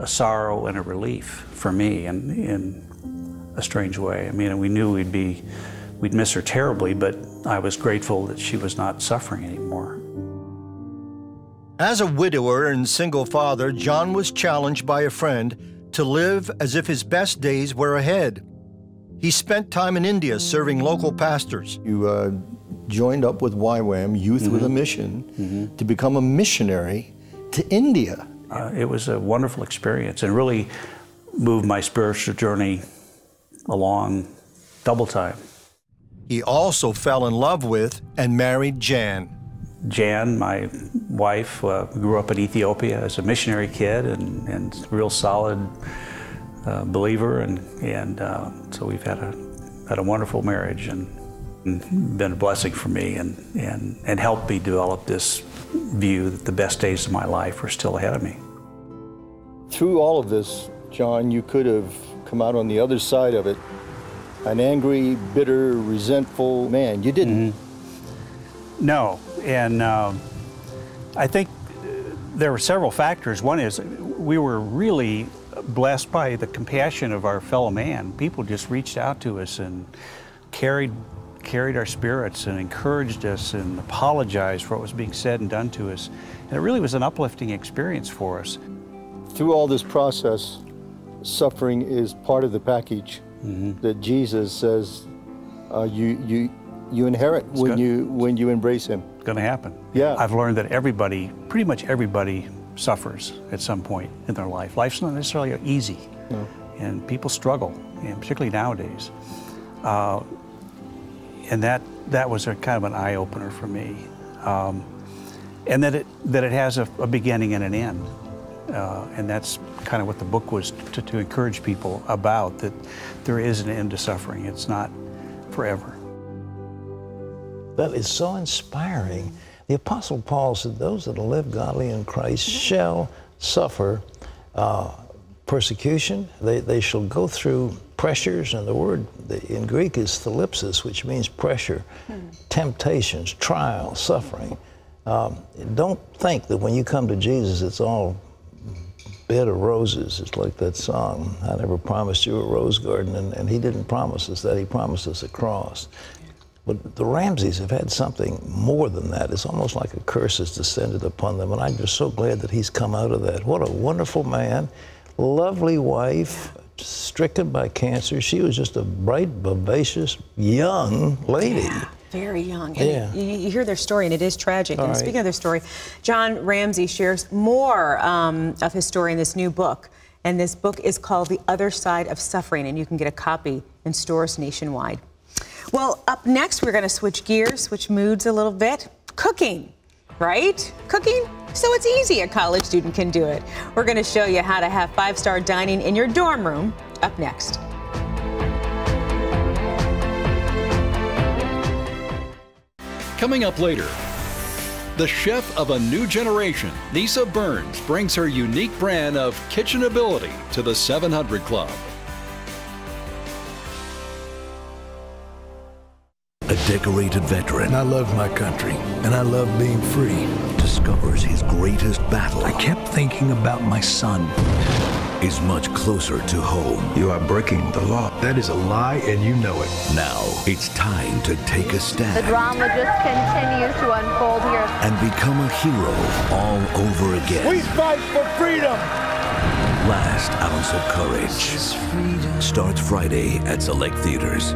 sorrow and a relief for me in a strange way. I mean, we knew we'd miss her terribly, but I was grateful that she was not suffering anymore. As a widower and single father, John was challenged by a friend to live as if his best days were ahead. He spent time in India serving local pastors. You joined up with YWAM, Youth with a Mission, to become a missionary to India. It was a wonderful experience and really moved my spiritual journey along double time. He also fell in love with and married Jan. Jan, my wife, grew up in Ethiopia as a missionary kid and real solid believer, and so we've had a wonderful marriage and been a blessing for me and helped me develop this view that the best days of my life are still ahead of me. Through all of this, John, you could have come out on the other side of it, an angry, bitter, resentful man. You didn't. No, and I think there were several factors. One is we were really blessed by the compassion of our fellow man. People just reached out to us and carried our spirits and encouraged us and apologized for what was being said and done to us. And it really was an uplifting experience for us. Through all this process, suffering is part of the package that Jesus says you inherit when you embrace him. It's going to happen. Yeah. I've learned that pretty much everybody suffers at some point in their life. Life's not necessarily easy, and people struggle, and particularly nowadays. And that was a kind of an eye-opener for me. And that it has a beginning and an end. And that's kind of what the book was to encourage people about, that there is an end to suffering. It's not forever. Well, it's so inspiring The Apostle Paul said, those that live godly in Christ shall suffer persecution. They shall go through pressures, and the word in Greek is thalipsis, which means pressure, temptations, trials, suffering. Don't think that when you come to Jesus, it's all bed of roses. It's like that song, I never promised you a rose garden, and he didn't promise us that. He promised us a cross. But the Ramseys have had something more than that. It's almost like a curse has descended upon them, and I'm just so glad that he's come out of that. What a wonderful man, lovely wife, stricken by cancer. She was just a bright, vivacious, young lady. Yeah, very young. Yeah. And you hear their story, and it is tragic. All and right. Speaking of their story, John Ramsey shares more of his story in this new book. And this book is called The Other Side of Suffering, and you can get a copy in stores nationwide. Well, up next, we're going to switch gears, switch moods a little bit. Cooking, right? Cooking? So it's easy. A college student can do it. We're going to show you how to have five-star dining in your dorm room up next. Coming up later, the chef of a new generation, Nisa Burns, brings her unique brand of kitchen ability to the 700 Club. A decorated veteran. I love my country, and I love being free. Discovers his greatest battle. I kept thinking about my son. Is much closer to home. You are breaking the law. That is a lie, and you know it. Now, it's time to take a stand. The drama just continues to unfold here. And become a hero all over again. We fight for freedom! Last Ounce of Courage. Starts Friday at select theaters.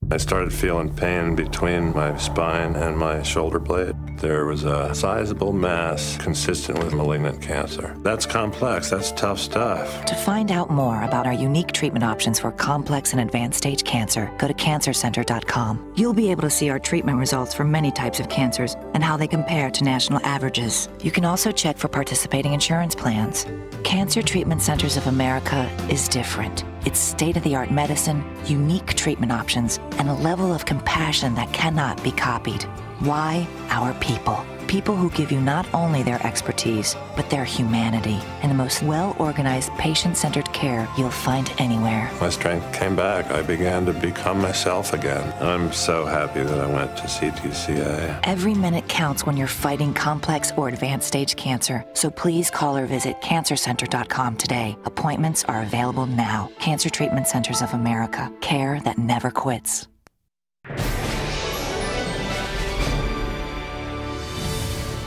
I started feeling pain between my spine and my shoulder blade. There was a sizable mass consistent with malignant cancer. That's complex, that's tough stuff. To find out more about our unique treatment options for complex and advanced stage cancer, go to cancercenter.com. You'll be able to see our treatment results for many types of cancers and how they compare to national averages. You can also check for participating insurance plans. Cancer Treatment Centers of America is different. It's state-of-the-art medicine, unique treatment options, and a level of compassion that cannot be copied. Why? Our people. People who give you not only their expertise, but their humanity and the most well-organized, patient-centered care you'll find anywhere. My strength came back. I began to become myself again. I'm so happy that I went to CTCA. Every minute counts when you're fighting complex or advanced stage cancer, so please call or visit cancercenter.com today. Appointments are available now. Cancer Treatment Centers of America. Care that never quits.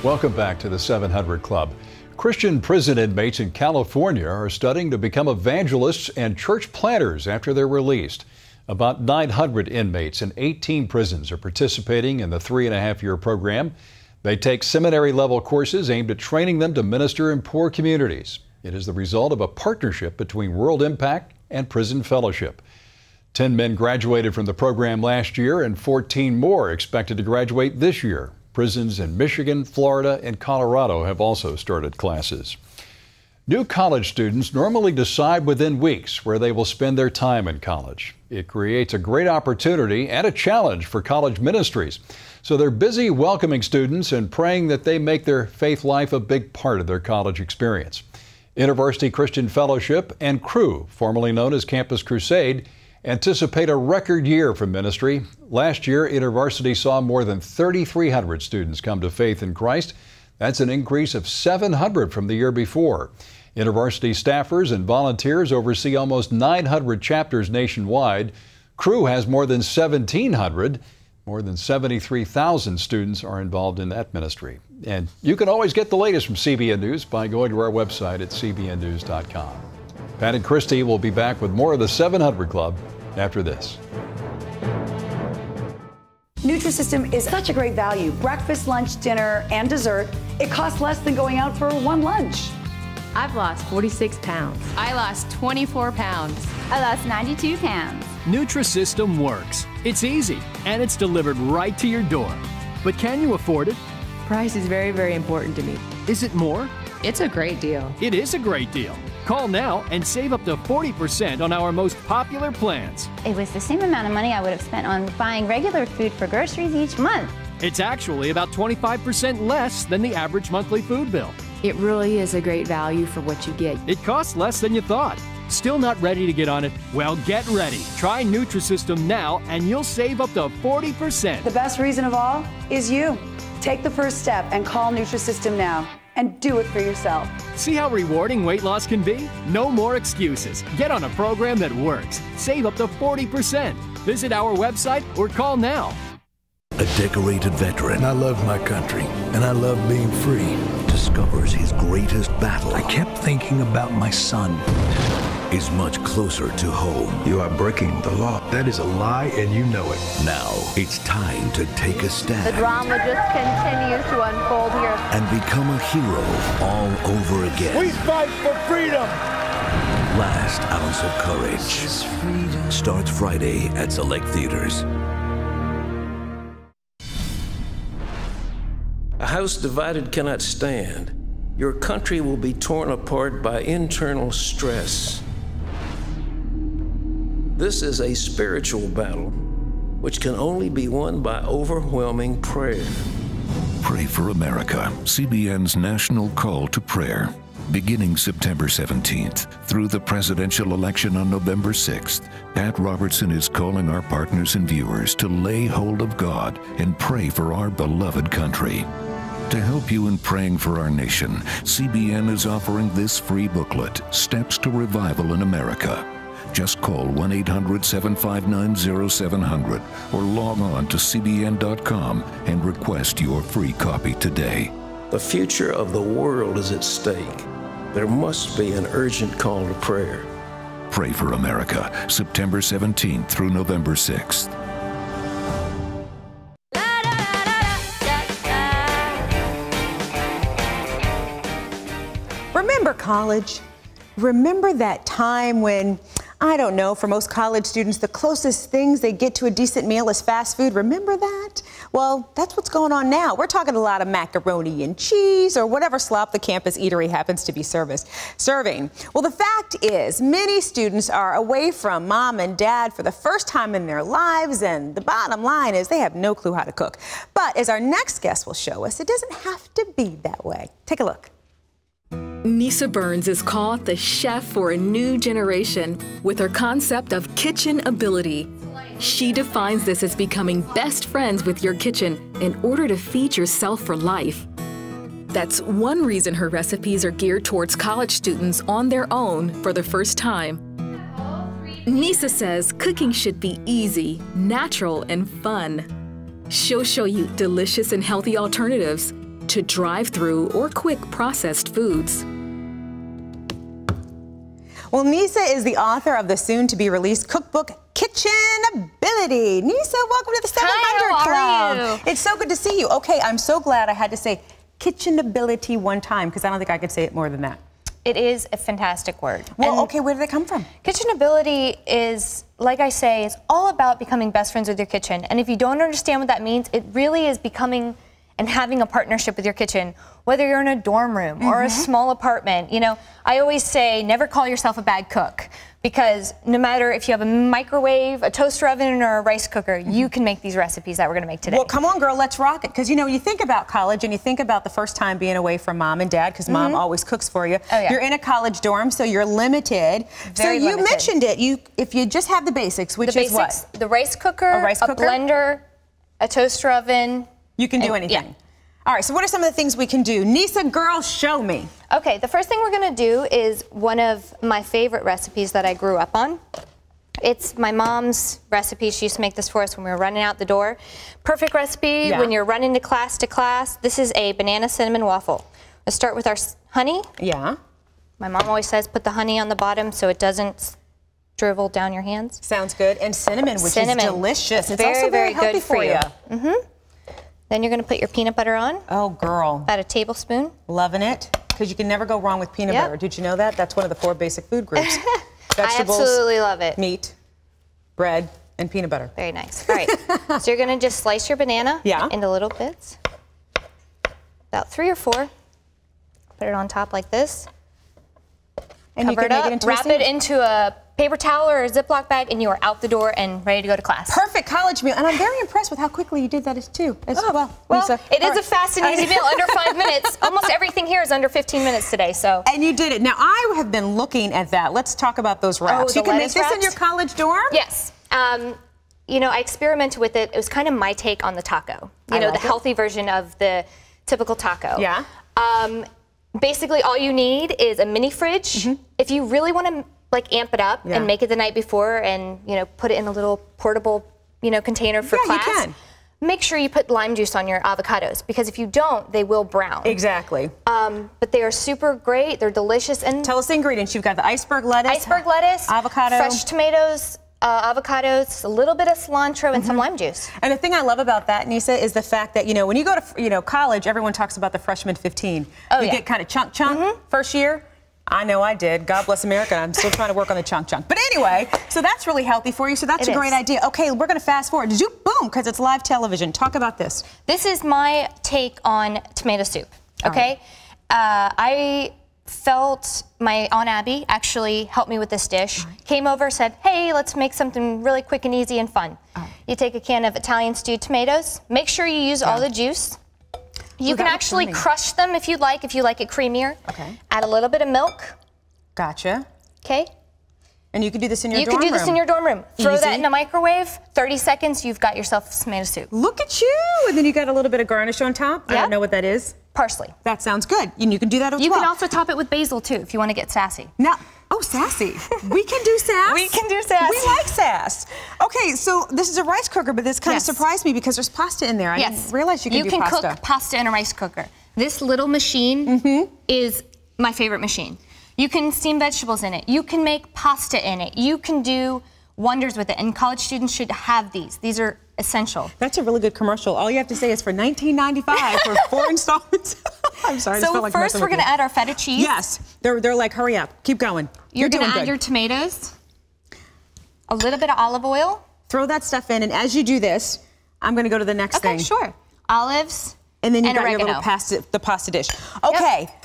Welcome back to the 700 Club. Christian prison inmates in California are studying to become evangelists and church planters after they're released. About 900 inmates in 18 prisons are participating in the 3.5-year program. They take seminary-level courses aimed at training them to minister in poor communities. It is the result of a partnership between World Impact and Prison Fellowship. 10 men graduated from the program last year, and 14 more expected to graduate this year. Prisons in Michigan, Florida, and Colorado have also started classes. New college students normally decide within weeks where they will spend their time in college. It creates a great opportunity and a challenge for college ministries. So they're busy welcoming students and praying that they make their faith life a big part of their college experience. InterVarsity Christian Fellowship and Cru, formerly known as Campus Crusade, anticipate a record year for ministry. Last year, InterVarsity saw more than 3,300 students come to faith in Christ. That's an increase of 700 from the year before. InterVarsity staffers and volunteers oversee almost 900 chapters nationwide. Cru has more than 1,700. More than 73,000 students are involved in that ministry. And you can always get the latest from CBN News by going to our website at cbnnews.com. Pat and Christy will be back with more of the 700 Club after this. Nutrisystem is such a great value. Breakfast, lunch, dinner, and dessert. It costs less than going out for one lunch. I've lost 46 pounds. I lost 24 pounds. I lost 92 pounds. Nutrisystem works. It's easy, and it's delivered right to your door. But can you afford it? Price is very, very important to me. Is it more? It's a great deal. It is a great deal. Call now and save up to 40% on our most popular plans. It was the same amount of money I would have spent on buying regular food for groceries each month. It's actually about 25% less than the average monthly food bill. It really is a great value for what you get. It costs less than you thought. Still not ready to get on it? Well, get ready. Try Nutrisystem now and you'll save up to 40%. The best reason of all is you. Take the first step and call Nutrisystem now and do it for yourself. See how rewarding weight loss can be? No more excuses. Get on a program that works. Save up to 40%. Visit our website or call now. A decorated veteran. I love my country, and I love being free. Discovers his greatest battle. I kept thinking about my son. Is much closer to home. You are breaking the law. That is a lie, and you know it. Now, it's time to take a stand. The drama just continues to unfold here. And become a hero all over again. We fight for freedom! Last Ounce of Courage. Starts Friday at select theaters. A house divided cannot stand. Your country will be torn apart by internal stress. This is a spiritual battle, which can only be won by overwhelming prayer. Pray for America, CBN's national call to prayer. Beginning September 17th through the presidential election on November 6th, Pat Robertson is calling our partners and viewers to lay hold of God and pray for our beloved country. To help you in praying for our nation, CBN is offering this free booklet, Steps to Revival in America. Just call 1-800-759-0700 or log on to cbn.com and request your free copy today. The future of the world is at stake. There must be an urgent call to prayer. Pray for America, September 17th through November 6th. Remember college? Remember that time when, I don't know, for most college students, the closest things they get to a decent meal is fast food? Remember that? Well, that's what's going on now. We're talking a lot of macaroni and cheese or whatever slop the campus eatery happens to be serving. Well, the fact is, many students are away from mom and dad for the first time in their lives, and the bottom line is they have no clue how to cook. But as our next guest will show us, it doesn't have to be that way. Take a look. Nisa Burns is called the chef for a new generation with her concept of kitchen ability. She defines this as becoming best friends with your kitchen in order to feed yourself for life. That's one reason her recipes are geared towards college students on their own for the first time. Nisa says cooking should be easy, natural, and fun. She'll show you delicious and healthy alternatives to drive-through or quick processed foods. Well, Nisa is the author of the soon-to-be-released cookbook, Kitchen Ability. Nisa, welcome to the 700 Club. How are you? It's so good to see you. Okay, I'm so glad I had to say Kitchen Ability one time because I don't think I could say it more than that. It is a fantastic word. Well, okay, where did it come from? Kitchen Ability is, like I say, is all about becoming best friends with your kitchen. And if you don't understand what that means, it really is becoming and having a partnership with your kitchen, whether you're in a dorm room or a small apartment. You know, I always say never call yourself a bad cook, because no matter if you have a microwave, a toaster oven, or a rice cooker, you can make these recipes that we're going to make today. Well, come on, girl, let's rock it. Because, you know, you think about college and you think about the first time being away from mom and dad, because mom always cooks for you. Oh, yeah. You're in a college dorm, so you're limited. Very limited. mentioned it. If you just have the basics, which is what? The rice cooker, a blender, a toaster oven. You can do anything. Yeah. All right, so what are some of the things we can do? Nisa, girl, show me. Okay, the first thing we're gonna do is one of my favorite recipes that I grew up on. It's my mom's recipe. She used to make this for us when we were running out the door. Perfect recipe when you're running to class. This is a banana cinnamon waffle. Let's start with our honey. Yeah. My mom always says put the honey on the bottom so it doesn't dribble down your hands. Sounds good. And cinnamon, which is delicious. It's also very healthy good for you. Then you're going to put your peanut butter on. Oh, girl. About a tablespoon. Loving it. Because you can never go wrong with peanut butter. Did you know that? That's one of the 4 basic food groups. Vegetables, I absolutely love it. Meat, bread, and peanut butter. Very nice. All right. So you're going to just slice your banana into little bits. About 3 or 4. Put it on top like this. And cover it up. Wrap it into a paper towel or a Ziploc bag, and you are out the door and ready to go to class. Perfect college meal. And I'm very impressed with how quickly you did that as well. Well, Nisa. it is a fast and easy meal, under 5 minutes. Almost everything here is under 15 minutes today, so. And you did it. Now, I have been looking at that. Let's talk about those wraps. You can make this in your college dorm? Yes. You know, I experimented with it. It was kind of my take on the taco. You know, the healthy version of the typical taco. Yeah. Basically, all you need is a mini fridge. If you really want to like amp it up and make it the night before, and you know, put it in a little portable, you know, container for class. You can. Make sure you put lime juice on your avocados, because if you don't, they will brown. Exactly. But they are super great. They're delicious. And tell us the ingredients. You've got the iceberg lettuce, avocado, fresh tomatoes, avocados, a little bit of cilantro, and some lime juice. And the thing I love about that, Nisa, is the fact that, you know, when you go to, college, everyone talks about the freshman 15. You get kind of chunk first year. I know I did. God bless America. I'm still trying to work on the chunk. But anyway, so that's really healthy for you. So that's a great idea. Okay, we're going to fast forward. Boom, because it's live television. Talk about this. This is my take on tomato soup. Okay, I felt my Aunt Abby actually helped me with this dish. Came over, said, "Hey, let's make something really quick and easy and fun." You take a can of Italian stewed tomatoes. Make sure you use all the juice. You can actually crush them if you like it creamier. Okay. Add a little bit of milk. Gotcha. Okay. And you can do this in your dorm room. You can do this in your dorm room. Throw that in a microwave, 30 seconds, you've got yourself tomato soup. Look at you! And then you got a little bit of garnish on top. I don't know what that is. Parsley. That sounds good. And you can do that as well. You can also top it with basil too, if you want to get sassy. Now, sassy. We can do sass. We can do sass. We like sass. Okay, so this is a rice cooker, but this kind of surprised me because there's pasta in there. I didn't realize you could do pasta. You can cook pasta in a rice cooker. This little machine is my favorite machine. You can steam vegetables in it. You can make pasta in it. You can do wonders with it, and college students should have these. These are essential. That's a really good commercial. All you have to say is for $19.95 for 4 installments. I'm sorry. So first we're going to add our feta cheese. Yes. They're like, hurry up. Keep going. You're going to add your tomatoes, a little bit of olive oil. Throw that stuff in, and as you do this, I'm going to go to the next thing. Okay, sure. Olives and then you got oregano. Your little pasta dish. Okay. Yep.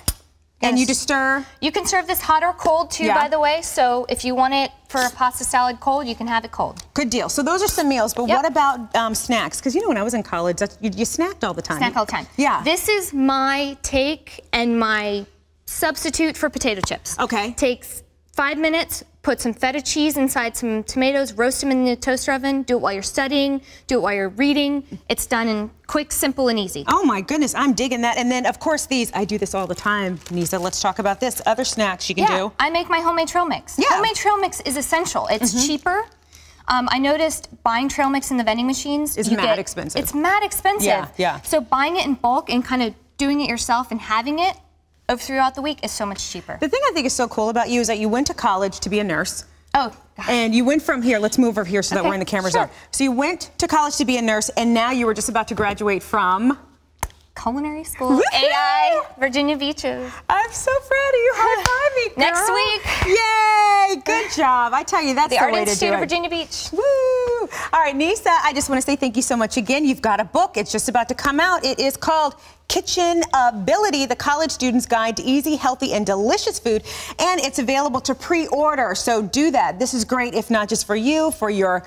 And you just stir. You can serve this hot or cold too, by the way. So if you want it for a pasta salad cold, you can have it cold. Good deal. So those are some meals, but what about snacks? Because when I was in college, you snacked all the time. Snack all the time. Yeah. This is my take and my substitute for potato chips. Okay. Takes 5 minutes. Put some feta cheese inside some tomatoes, roast them in the toaster oven, do it while you're studying, do it while you're reading. It's done in quick, simple, and easy. Oh my goodness, I'm digging that. And then, of course, I do this all the time, Nisa. Let's talk about this. Other snacks you can do. I make my homemade trail mix. Yeah. Homemade trail mix is essential. It's cheaper. I noticed buying trail mix in the vending machines is mad expensive. It's mad expensive. Yeah. So buying it in bulk and kind of doing it yourself and having it throughout the week is so much cheaper. The thing I think is so cool about you is that you went to college to be a nurse. Oh, gosh. And you went from here, let's move over here so that we're in the camera zone. So you went to college to be a nurse, and now you were just about to graduate from? Culinary school, AI, Virginia Beaches. I'm so proud of you. High five me, girl. Next week. Yay, good job. I tell you, that's the way to do it. The Art Institute of Virginia Beach. Woo. All right, Nisa, I just want to say thank you so much again. You've got a book. It's just about to come out. It is called Kitchen Ability, the College Student's Guide to Easy, Healthy, and Delicious Food, and it's available to pre-order, so do that. This is great, if not just for you, for your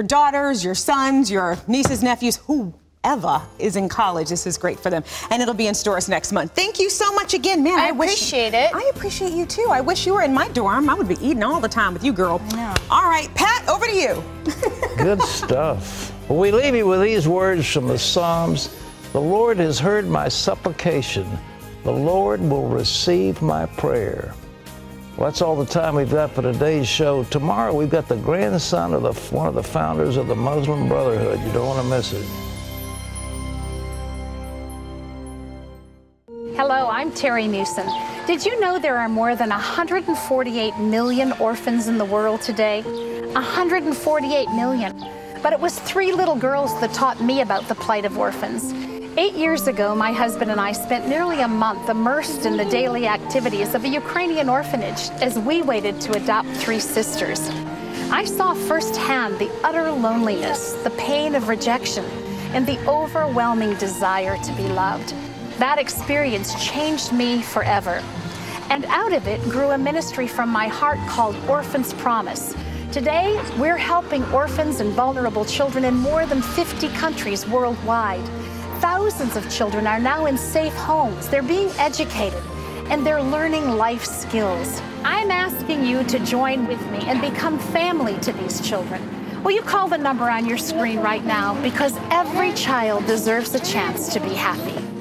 daughters, your sons, your nieces, nephews, whoever is in college. This is great for them, and it'll be in stores next month. Thank you so much again, man. I appreciate it. I appreciate you too. I wish you were in my dorm. I would be eating all the time with you, girl. I know. All right, Pat, over to you. Good stuff. Well, we leave you with these words from the Psalms. The Lord has heard my supplication. The Lord will receive my prayer. Well, that's all the time we've got for today's show. Tomorrow we've got the grandson of one of the founders of the Muslim Brotherhood. You don't want to miss it. Hello, I'm Terry Newsom. Did you know there are more than 148 million orphans in the world today? 148 million. But it was 3 little girls that taught me about the plight of orphans. 8 years ago, my husband and I spent nearly a month immersed in the daily activities of a Ukrainian orphanage as we waited to adopt 3 sisters. I saw firsthand the utter loneliness, the pain of rejection, and the overwhelming desire to be loved. That experience changed me forever. And out of it grew a ministry from my heart called Orphans Promise. Today, we're helping orphans and vulnerable children in more than 50 countries worldwide. Thousands of children are now in safe homes. They're being educated, and they're learning life skills. I'm asking you to join with me and become family to these children. Will you call the number on your screen right now? Because every child deserves a chance to be happy.